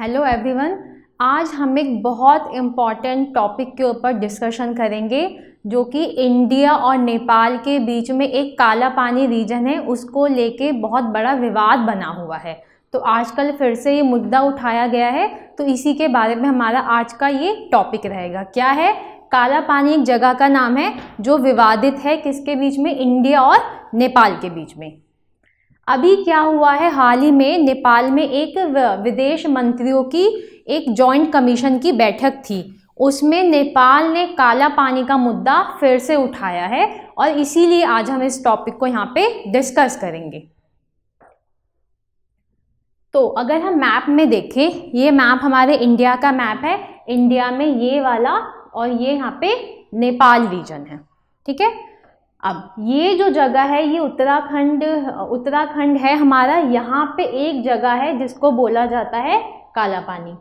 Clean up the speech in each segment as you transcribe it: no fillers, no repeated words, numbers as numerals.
Hello everyone, आज हम एक बहुत इम्पॉर्टेंट टॉपिक के ऊपर डिस्कशन करेंगे जो कि इंडिया और नेपाल के बीच में एक काला पानी रीजन है, उसको लेके बहुत बड़ा विवाद बना हुआ है। तो आजकल फिर से ये मुद्दा उठाया गया है, तो इसी के बारे में हमारा आज का ये टॉपिक रहेगा। क्या है? काला पानी एक जगह का नाम है जो विवादित है, किसके बीच में? इंडिया और नेपाल के बीच में। अभी क्या हुआ है, हाल ही में नेपाल में एक विदेश मंत्रियों की एक जॉइंट कमीशन की बैठक थी। उसमें नेपाल ने काला पानी का मुद्दा फिर से उठाया है और इसीलिए आज हम इस टॉपिक को यहाँ पे डिस्कस करेंगे। तो अगर हम मैप में देखें, ये मैप हमारे इंडिया का मैप है। इंडिया में ये वाला और ये यहाँ पे नेपाल रीजन है, ठीक है। अब ये जो जगह है ये उत्तराखंड है हमारा। यहाँ पे एक जगह है जिसको बोला जाता है काला पानी।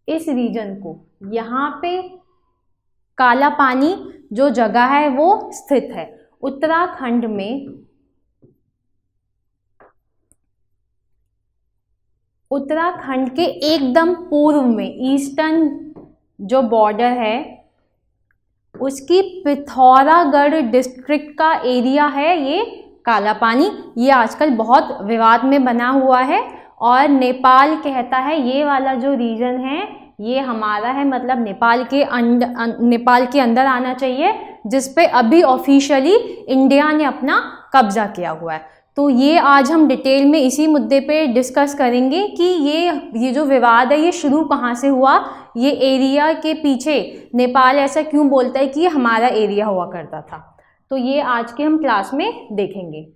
इस रीजन को, यहाँ पे काला पानी जो जगह है वो स्थित है उत्तराखंड में। उत्तराखंड के एकदम पूर्व में ईस्टर्न जो बॉर्डर है उसकी पिथौरागढ़ डिस्ट्रिक्ट का एरिया है ये काला पानी। ये आजकल बहुत विवाद में बना हुआ है और नेपाल कहता है ये वाला जो रीजन है ये हमारा है, मतलब नेपाल के अंदर आना चाहिए, जिस पे अभी ऑफिशियली इंडिया ने अपना कब्जा किया हुआ है। तो ये आज हम डिटेल में इसी मुद्दे पे डिस्कस करेंगे कि ये जो विवाद है ये शुरू कहाँ से हुआ, ये एरिया के पीछे नेपाल ऐसा क्यों बोलता है कि ये हमारा एरिया हुआ करता था। तो ये आज के हम क्लास में देखेंगे।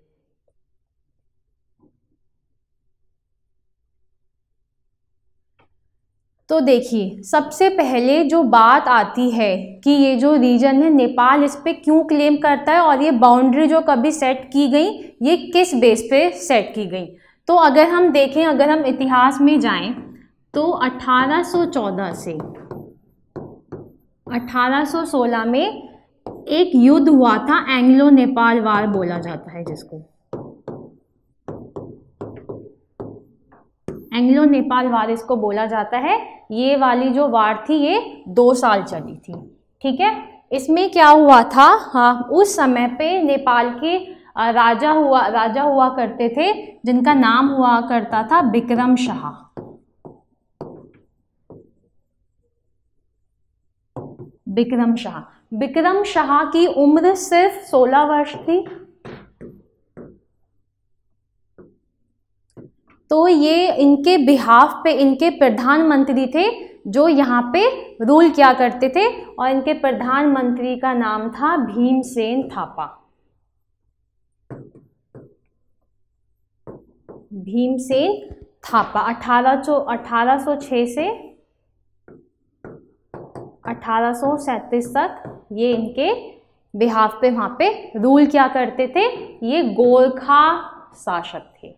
तो देखिए, सबसे पहले जो बात आती है कि ये जो रीजन है नेपाल इस पे क्यों क्लेम करता है और ये बाउंड्री जो कभी सेट की गई ये किस बेस पे सेट की गई। तो अगर हम देखें, अगर हम इतिहास में जाएं तो 1814 से 1816 में एक युद्ध हुआ था, एंग्लो नेपाल वार बोला जाता है जिसको। एंग्लो नेपाल वार इसको बोला जाता है। ये वाली जो वार थी ये 2 साल चली थी, ठीक है। इसमें क्या हुआ था, हाँ, उस समय पे नेपाल के राजा हुआ करते थे जिनका नाम हुआ करता था बिक्रम शाह। बिक्रम शाह की उम्र सिर्फ 16 वर्ष थी। तो ये इनके बिहाफ पे इनके प्रधानमंत्री थे जो यहाँ पे रूल किया करते थे और इनके प्रधानमंत्री का नाम था भीमसेन थापा। भीमसेन थापा 1806 से 1837 तक ये इनके बिहाफ पे वहाँ पे रूल किया करते थे। ये गोरखा शासक थे।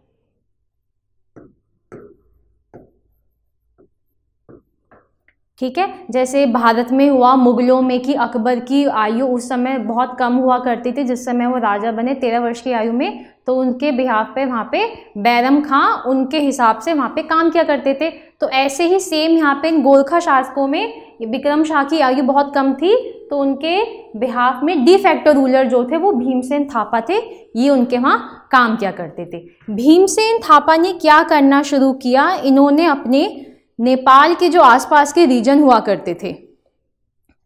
ठीक है, जैसे भारत में हुआ मुगलों में कि अकबर की आयु उस समय बहुत कम हुआ करती थी, जिस समय वो राजा बने 13 वर्ष की आयु में, तो उनके बिहाफ पे वहाँ पे बैरम खां उनके हिसाब से वहाँ पे काम किया करते थे। तो ऐसे ही सेम यहाँ पे इन गोरखा शासकों में बिक्रम शाह की आयु बहुत कम थी, तो उनके बिहाफ में डी फैक्टो रूलर जो थे वो भीमसेन थापा थे। ये उनके वहाँ काम किया करते थे। भीमसेन थापा ने क्या करना शुरू किया, इन्होंने अपने नेपाल के जो आसपास के रीजन हुआ करते थे,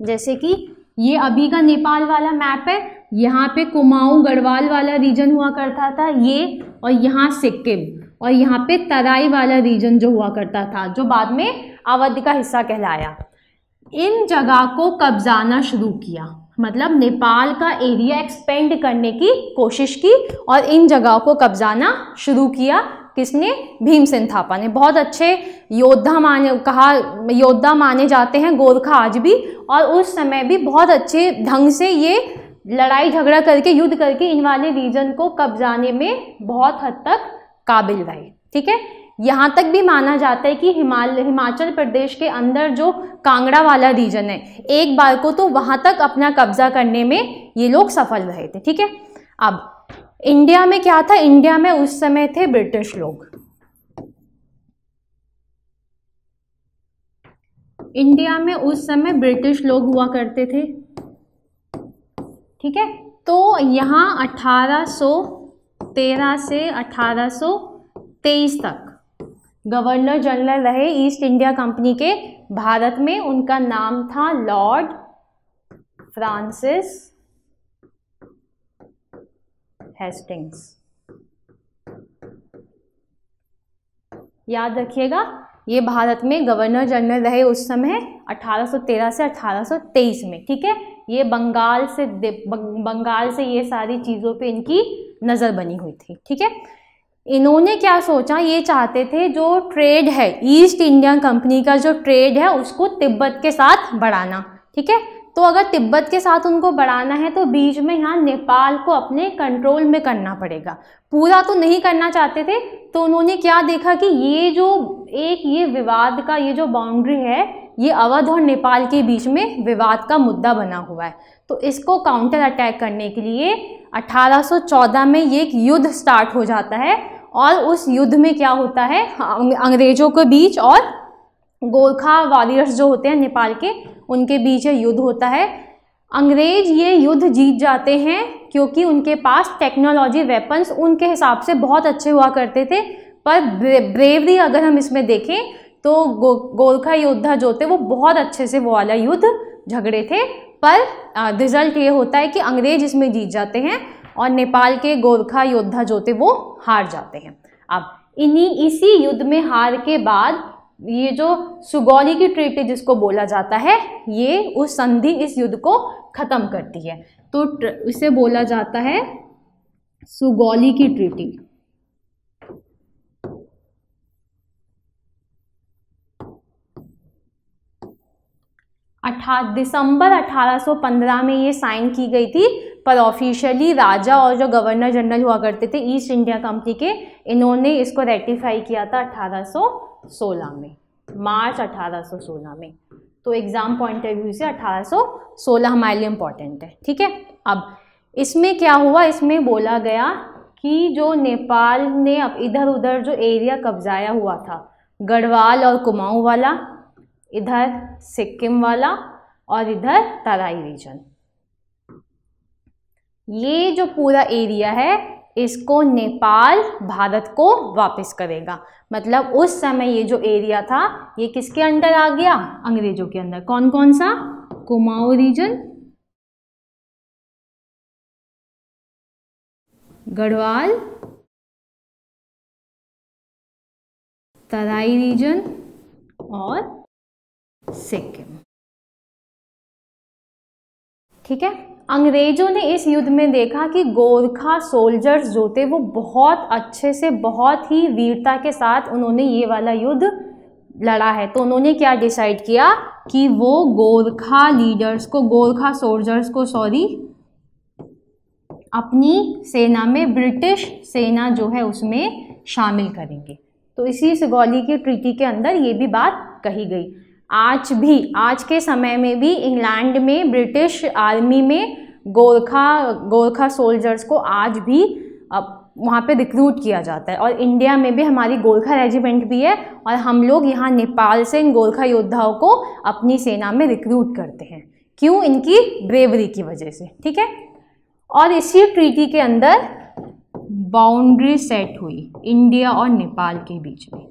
जैसे कि ये अभी का नेपाल वाला मैप है, यहाँ पे कुमाऊं गढ़वाल वाला रीजन हुआ करता था ये, और यहाँ सिक्किम, और यहाँ पे तराई वाला रीजन जो हुआ करता था जो बाद में अवध का हिस्सा कहलाया। इन जगह को कब्जाना शुरू किया, मतलब नेपाल का एरिया एक्सपेंड करने की कोशिश की और इन जगहों को कब्जाना शुरू किया। किसने? भीमसेन थापा ने। बहुत अच्छे योद्धा माने जाते हैं गोरखा आज भी, और उस समय भी बहुत अच्छे ढंग से ये लड़ाई झगड़ा करके युद्ध करके इन वाले रीजन को कब्जाने में बहुत हद तक काबिल रहे, ठीक है। यहाँ तक भी माना जाता है कि हिमाचल प्रदेश के अंदर जो कांगड़ा वाला रीजन है, एक बार को तो वहाँ तक अपना कब्जा करने में ये लोग सफल रहे थे, ठीक है। अब इंडिया में क्या था, इंडिया में उस समय थे ब्रिटिश लोग, इंडिया में उस समय ब्रिटिश लोग हुआ करते थे, ठीक है। तो यहाँ 1813 से 1823 तक गवर्नर जनरल रहे ईस्ट इंडिया कंपनी के भारत में। उनका नाम था लॉर्ड फ्रांसिस हेस्टिंग्स। याद रखिएगा, ये भारत में गवर्नर जनरल रहे उस समय 1813 से 1823 में, ठीक है। ये बंगाल से ये सारी चीज़ों पे इनकी नज़र बनी हुई थी, ठीक है। इन्होंने क्या सोचा, ये चाहते थे जो ट्रेड है, ईस्ट इंडिया कंपनी का जो ट्रेड है उसको तिब्बत के साथ बढ़ाना, ठीक है। तो अगर तिब्बत के साथ उनको बढ़ाना है तो बीच में यहाँ नेपाल को अपने कंट्रोल में करना पड़ेगा। पूरा तो नहीं करना चाहते थे, तो उन्होंने क्या देखा कि ये जो ये विवाद का ये जो बाउंड्री है, ये अवध और नेपाल के बीच में विवाद का मुद्दा बना हुआ है। तो इसको काउंटर अटैक करने के लिए 1814 में ये एक युद्ध स्टार्ट हो जाता है। और उस युद्ध में क्या होता है, अंग्रेजों के बीच और गोरखा वॉरियर्स जो होते हैं नेपाल के, उनके बीच युद्ध होता है। अंग्रेज ये युद्ध जीत जाते हैं क्योंकि उनके पास टेक्नोलॉजी, वेपन्स उनके हिसाब से बहुत अच्छे हुआ करते थे। पर ब्रेवरी अगर हम इसमें देखें तो गोरखा योद्धा जो थे वो बहुत अच्छे से वो वाला युद्ध झगड़े थे। पर रिजल्ट ये होता है कि अंग्रेज इसमें जीत जाते हैं और नेपाल के गोरखा योद्धा जो थे वो हार जाते हैं। अब इसी युद्ध में हार के बाद ये जो सुगौली की ट्रीटी जिसको बोला जाता है, ये उस संधि इस युद्ध को खत्म करती है। तो इसे बोला जाता है सुगौली की ट्रीटी। दिसंबर 1815 में ये साइन की गई थी, पर ऑफिशियली राजा और जो गवर्नर जनरल हुआ करते थे ईस्ट इंडिया कंपनी के, इन्होंने इसको रेटिफाई किया था 1816 में, मार्च 1816 में। तो एग्जाम पॉइंट ऑफ व्यू से 1816 हमारे लिए इम्पॉर्टेंट है, ठीक है। अब इसमें क्या हुआ, इसमें बोला गया कि जो नेपाल ने अब इधर उधर जो एरिया कब्जाया हुआ था, गढ़वाल और कुमाऊं वाला, इधर सिक्किम वाला और इधर तराई रीजन, ये जो पूरा एरिया है इसको नेपाल भारत को वापस करेगा। मतलब उस समय ये जो एरिया था ये किसके अंडर आ गया, अंग्रेजों के अंदर। कौन कौन सा, कुमाऊं रीजन, गढ़वाल, तराई रीजन और सिक्किम, ठीक है। अंग्रेजों ने इस युद्ध में देखा कि गोरखा सोल्जर्स जो थे वो बहुत अच्छे से, बहुत ही वीरता के साथ उन्होंने ये वाला युद्ध लड़ा है। तो उन्होंने क्या डिसाइड किया कि वो गोरखा लीडर्स को, गोरखा सोल्जर्स को अपनी सेना में, ब्रिटिश सेना जो है उसमें शामिल करेंगे। तो इसी सुगौली की ट्रीटी के अंदर ये भी बात कही गई। आज के समय में भी इंग्लैंड में ब्रिटिश आर्मी में गोरखा सोल्जर्स को आज भी वहाँ पे रिक्रूट किया जाता है। और इंडिया में भी हमारी गोरखा रेजिमेंट भी है और हम लोग यहाँ नेपाल से इन गोरखा योद्धाओं को अपनी सेना में रिक्रूट करते हैं। क्यों? इनकी ब्रेवरी की वजह से, ठीक है। और इसी ट्रीटी के अंदर बाउंड्री सेट हुई इंडिया और नेपाल के बीच में।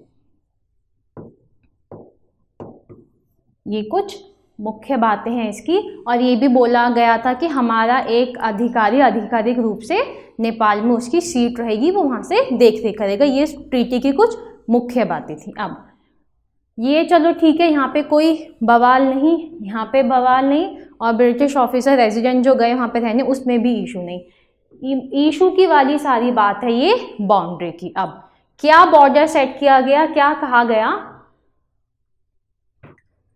ये कुछ मुख्य बातें हैं इसकी। और ये भी बोला गया था कि हमारा एक अधिकारी आधिकारिक रूप से नेपाल में उसकी सीट रहेगी, वो वहाँ से देख रेख करेगा। ये ट्रीटी की कुछ मुख्य बातें थी। अब ये चलो ठीक है, यहाँ पे कोई बवाल नहीं, यहाँ पे बवाल नहीं, और ब्रिटिश ऑफिसर रेजिडेंट जो गए वहाँ पे रहने उसमें भी इशू नहीं। इशू की वाली सारी बात है ये बाउंड्री की। अब क्या बॉर्डर सेट किया गया, क्या कहा गया,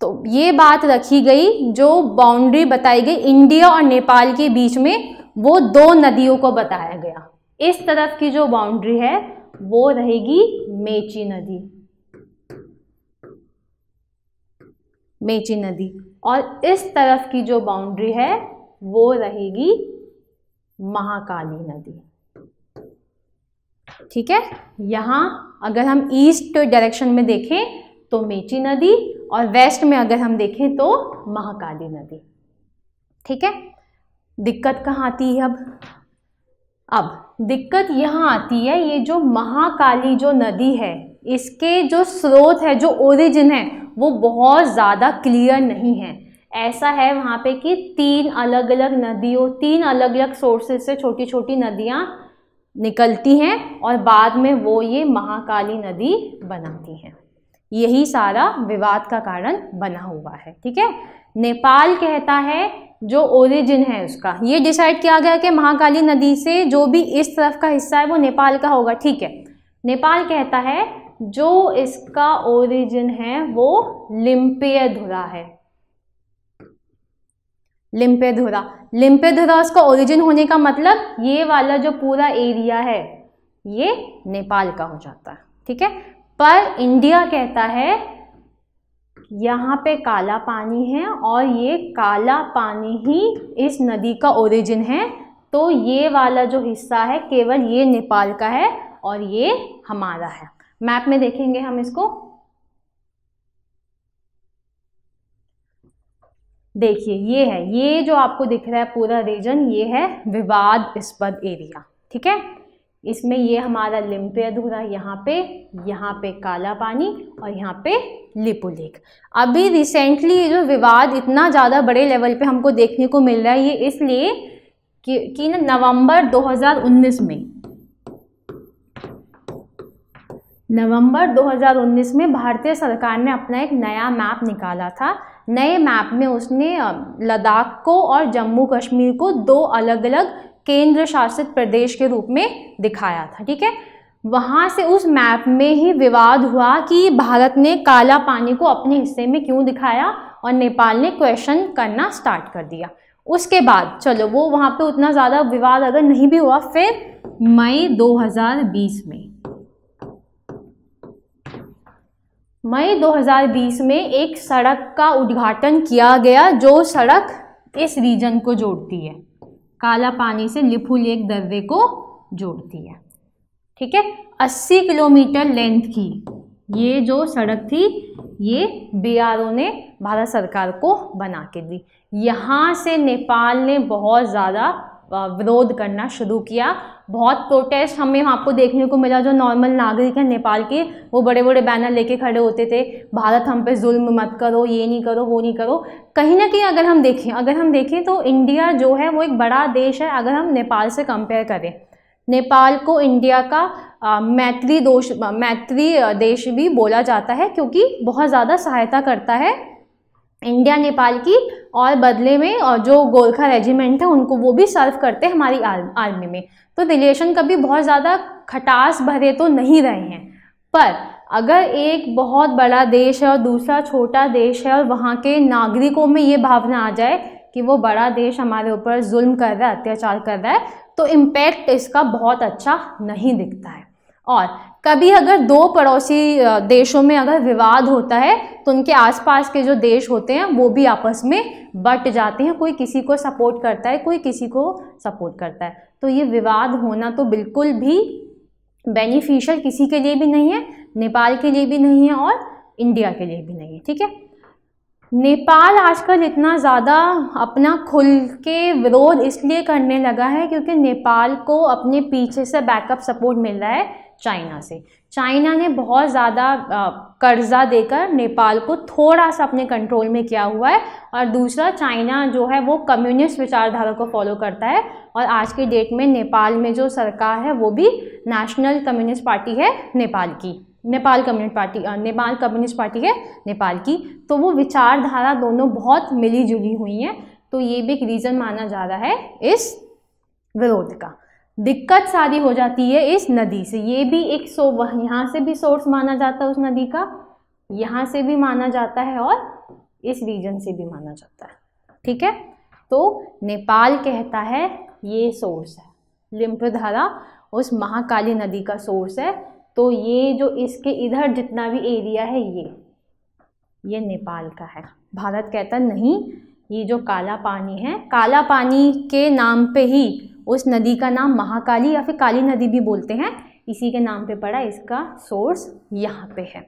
तो ये बात रखी गई, जो बाउंड्री बताई गई इंडिया और नेपाल के बीच में, वो दो नदियों को बताया गया। इस तरफ की जो बाउंड्री है वो रहेगी मेची नदी, मेची नदी, और इस तरफ की जो बाउंड्री है वो रहेगी महाकाली नदी, ठीक है। यहाँ अगर हम ईस्ट डायरेक्शन में देखें तो मेची नदी, और वेस्ट में अगर हम देखें तो महाकाली नदी। ठीक है, दिक्कत कहाँ आती है अब दिक्कत यहाँ आती है, ये जो महाकाली जो नदी है इसके जो स्रोत है, जो ओरिजिन है, वो बहुत ज़्यादा क्लियर नहीं है। ऐसा है वहाँ पे कि 3 अलग अलग नदियों, 3 अलग अलग सोर्सेस से छोटी छोटी नदियाँ निकलती हैं और बाद में वो ये महाकाली नदी बनाती हैं। यही सारा विवाद का कारण बना हुआ है। ठीक है, नेपाल कहता है जो ओरिजिन है उसका, ये डिसाइड किया गया कि महाकाली नदी से जो भी इस तरफ का हिस्सा है वो नेपाल का होगा। ठीक है, नेपाल कहता है जो इसका ओरिजिन है वो लिम्पियधुरा है। लिम्पियधुरा उसका ओरिजिन होने का मतलब ये वाला जो पूरा एरिया है ये नेपाल का हो जाता है। ठीक है, पर इंडिया कहता है यहाँ पे काला पानी है और ये काला पानी ही इस नदी का ओरिजिन है, तो ये वाला जो हिस्सा है केवल ये नेपाल का है और ये हमारा है। मैप में देखेंगे हम इसको, देखिए ये है, ये जो आपको दिख रहा है पूरा रीजन, ये है विवादास्पद एरिया। ठीक है, इसमें ये हमारा लिम्पियधुरा, यहाँ पे काला पानी और यहाँ पे लिपु लेक। अभी रिसेंटली ये जो विवाद इतना ज़्यादा बड़े लेवल पे हमको देखने को मिल रहा है, ये इसलिए कि ना नवंबर 2019 में भारतीय सरकार ने अपना एक नया मैप निकाला था। नए मैप में उसने लद्दाख को और जम्मू कश्मीर को 2 अलग अलग केंद्र शासित प्रदेश के रूप में दिखाया था। ठीक है, वहाँ से उस मैप में ही विवाद हुआ कि भारत ने काला पानी को अपने हिस्से में क्यों दिखाया और नेपाल ने क्वेश्चन करना स्टार्ट कर दिया। उसके बाद चलो वो वहाँ पे उतना ज़्यादा विवाद अगर नहीं भी हुआ, फिर मई 2020 में एक सड़क का उद्घाटन किया गया जो सड़क इस रीजन को जोड़ती है, काला पानी से लिपु लेक दर्रे को जोड़ती है। ठीक है, 80 किलोमीटर लेंथ की ये जो सड़क थी ये BRO ने भारत सरकार को बना के दी। यहाँ से नेपाल ने बहुत ज़्यादा विरोध करना शुरू किया। बहुत प्रोटेस्ट हमें आपको देखने को मिला। जो नॉर्मल नागरिक हैं नेपाल के, वो बड़े बड़े बैनर लेके खड़े होते थे, भारत हम पे जुल्म मत करो, ये नहीं करो, वो नहीं करो। कहीं ना कहीं अगर हम देखें तो इंडिया जो है वो एक बड़ा देश है। अगर हम नेपाल से कंपेयर करें, नेपाल को इंडिया का मैत्री देश भी बोला जाता है, क्योंकि बहुत ज़्यादा सहायता करता है इंडिया नेपाल की, और बदले में और जो गोरखा रेजिमेंट है उनको वो भी सर्व करते हैं हमारी आर्मी में। तो रिलेशन कभी बहुत ज़्यादा खटास भरे तो नहीं रहे हैं। पर अगर एक बहुत बड़ा देश है और दूसरा छोटा देश है और वहाँ के नागरिकों में ये भावना आ जाए कि वो बड़ा देश हमारे ऊपर जुल्म कर रहा है, अत्याचार कर रहा है, तो इम्पैक्ट इसका बहुत अच्छा नहीं दिखता है। और कभी अगर 2 पड़ोसी देशों में अगर विवाद होता है तो उनके आसपास के जो देश होते हैं वो भी आपस में बट जाते हैं। कोई किसी को सपोर्ट करता है, कोई किसी को सपोर्ट करता है। तो ये विवाद होना तो बिल्कुल भी बेनिफिशियल किसी के लिए भी नहीं है, नेपाल के लिए भी नहीं है और इंडिया के लिए भी नहीं है। ठीक है, नेपाल आजकल इतना ज़्यादा अपना खुल के विरोध इसलिए करने लगा है क्योंकि नेपाल को अपने पीछे से बैकअप सपोर्ट मिल रहा है चाइना से। चाइना ने बहुत ज़्यादा कर्जा देकर नेपाल को थोड़ा सा अपने कंट्रोल में किया हुआ है। और दूसरा, चाइना जो है वो कम्युनिस्ट विचारधारा को फॉलो करता है और आज के डेट में नेपाल में जो सरकार है वो भी नेशनल कम्युनिस्ट पार्टी है नेपाल की, नेपाल कम्युनिस्ट पार्टी है नेपाल की। तो वो विचारधारा दोनों बहुत मिली जुली हुई हैं। तो ये भी एक रीज़न माना जा रहा है इस विरोध का। दिक्कत सारी हो जाती है इस नदी से। ये भी एक यहाँ से भी सोर्स माना जाता है उस नदी का, यहाँ से भी माना जाता है और इस रीजन से भी माना जाता है। ठीक है, तो नेपाल कहता है ये सोर्स है, लिम्पियधुरा उस महाकाली नदी का सोर्स है। तो ये जो इसके इधर जितना भी एरिया है ये नेपाल का है। भारत कहता नहीं, ये जो काला पानी है, काला पानी के नाम पे ही उस नदी का नाम महाकाली या फिर काली नदी भी बोलते हैं, इसी के नाम पे पड़ा, इसका सोर्स यहाँ पे है।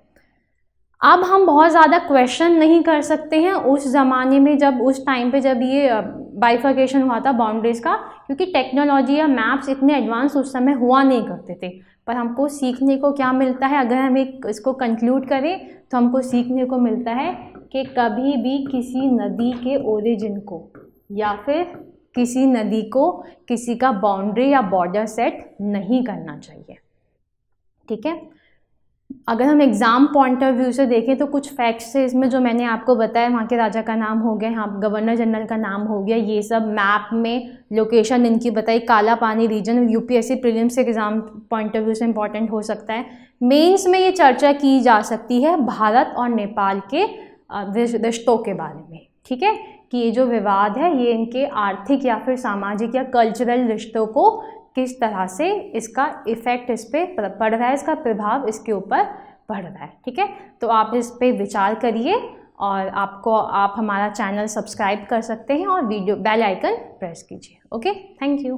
अब हम बहुत ज़्यादा क्वेश्चन नहीं कर सकते हैं उस ज़माने में, जब उस टाइम पे जब ये बाइफर्केशन हुआ था बाउंड्रीज का, क्योंकि टेक्नोलॉजी या मैप्स इतने एडवांस उस समय हुआ नहीं करते थे। पर हमको सीखने को क्या मिलता है, अगर हम इसको कंक्लूड करें तो हमको सीखने को मिलता है कि कभी भी किसी नदी के ओरिजिन को या फिर किसी नदी को किसी का बाउंड्री या बॉर्डर सेट नहीं करना चाहिए। ठीक है, अगर हम एग्ज़ाम पॉइंट ऑफ व्यू से देखें तो कुछ फैक्ट्स है इसमें जो मैंने आपको बताया। वहाँ के राजा का नाम हो गया, यहाँ गवर्नर जनरल का नाम हो गया, ये सब मैप में लोकेशन इनकी बताई। Kala Pani region UPSC prelims exam point of view से इंपॉर्टेंट हो सकता है। मेंस में ये चर्चा की जा सकती है भारत और नेपाल के रिश्तों के बारे में। ठीक है, कि ये जो विवाद है ये इनके आर्थिक या फिर सामाजिक या कल्चरल रिश्तों को किस तरह से इसका इफ़ेक्ट इस पर पड़ रहा है, इसका प्रभाव इसके ऊपर पड़ रहा है। ठीक है, तो आप इस पे विचार करिए और आप हमारा चैनल सब्सक्राइब कर सकते हैं और वीडियो बेल आइकन प्रेस कीजिए। Okay, thank you.